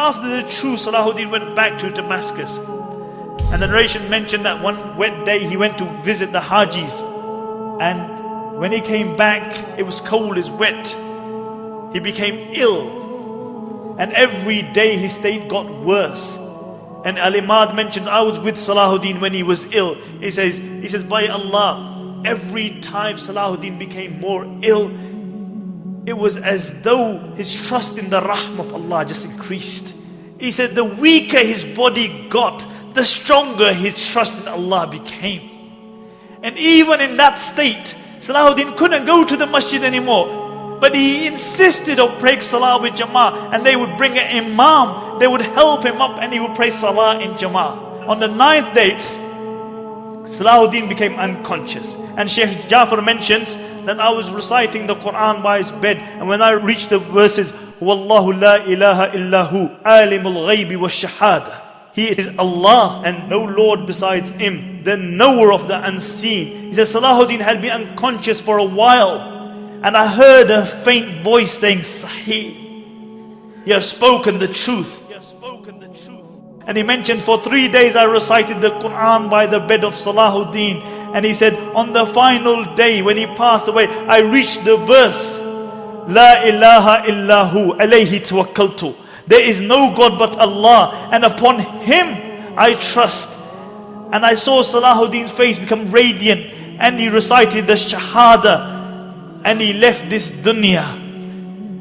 after the true Selahaddin went back to Damascus. And the narration mentioned that one wet day he went to visit the Hajis. And when he came back, it was cold, it's wet. He became ill. And every day his state got worse. And Al-Imad mentioned, I was with Selahaddin when he was ill. He says, by Allah, every time Selahaddin became more ill, it was as though his trust in the rahmah of Allah just increased. He said, the weaker his body got, the stronger his trust in Allah became. And even in that state, Selahaddin couldn't go to the masjid anymore. But he insisted on praying salah with jama'ah. And they would bring an imam, they would help him up, and he would pray salah in jama'ah. On the 9th day, Selahaddin became unconscious. And Shaykh Jafar mentions that I was reciting the Quran by his bed, and when I reached the verses, Wallahu la ilaha illahu, alimul ghaybi wa shahada. He is Allah and no Lord besides Him, the knower of the unseen. He says, Selahaddin had been unconscious for a while, and I heard a faint voice saying, Sahih, you have spoken the truth. And he mentioned, for 3 days I recited the Quran by the bed of Selahaddin. And he said, on the final day when he passed away, I reached the verse, La ilaha illahu alayhi tawakkaltu. There is no God but Allah, and upon Him I trust. And I saw Selahaddin's face become radiant, and he recited the Shahada, and he left this dunya.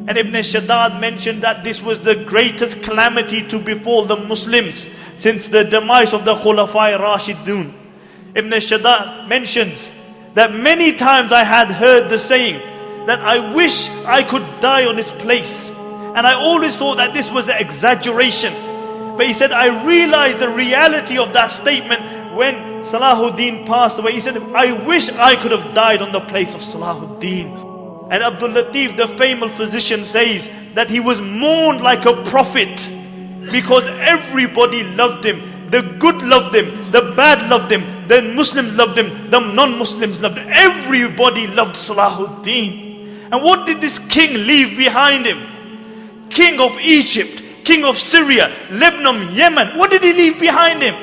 And Ibn Shaddad mentioned that this was the greatest calamity to befall the Muslims since the demise of the Khulafai Rashidun. Ibn Shaddad mentions that many times I had heard the saying that I wish I could die on this place. And I always thought that this was an exaggeration. But he said, I realized the reality of that statement when Selahaddin passed away. He said, I wish I could have died on the place of Selahaddin. And Abdul Latif, the famous physician, says that he was mourned like a prophet because everybody loved him. The good loved him, the bad loved him, the Muslims loved him, the non-Muslims loved him. Everybody loved Selahaddin. And what did this king leave behind him? King of Egypt, king of Syria, Lebanon, Yemen. What did he leave behind him?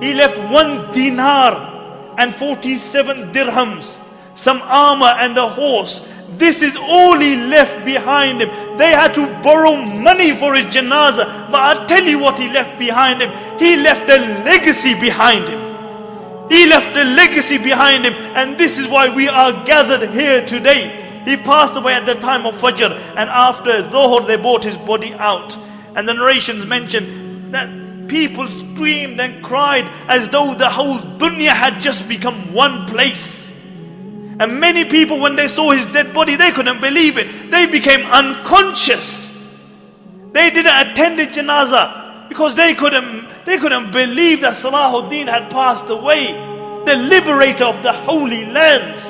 He left 1 dinar and 47 dirhams, some armor and a horse. This is all he left behind him. They had to borrow money for his janazah. But I'll tell you what he left behind him. He left a legacy behind him. He left a legacy behind him. And this is why we are gathered here today. He passed away at the time of Fajr, and after Dhuhr they brought his body out. And the narrations mention that people screamed and cried as though the whole dunya had just become one place. And many people, when they saw his dead body, they couldn't believe it. They became unconscious. They didn't attend the janazah because they couldn't believe that Selahaddin had passed away, the liberator of the holy lands.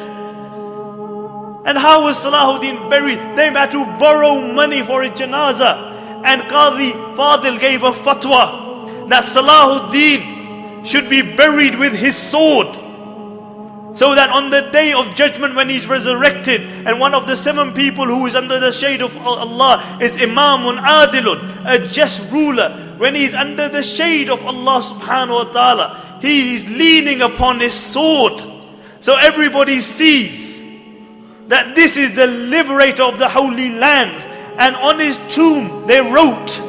And how was Selahaddin buried? They had to borrow money for his janazah. And Qadi Fadil gave a fatwa that Selahaddin should be buried with his sword, so that on the day of judgment when he's resurrected, and one of the 7 people who is under the shade of Allah is Imamun Adilun, a just ruler. When he's under the shade of Allah subhanahu wa ta'ala, he is leaning upon his sword. So everybody sees that this is the liberator of the holy lands. And on his tomb they wrote,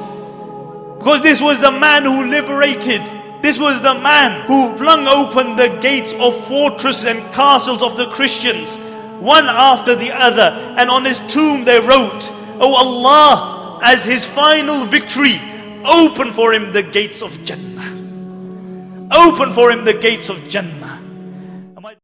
because this was the man who liberated, this was the man who flung open the gates of fortresses and castles of the Christians, one after the other. And on his tomb they wrote, Oh Allah, as his final victory, open for him the gates of Jannah. Open for him the gates of Jannah.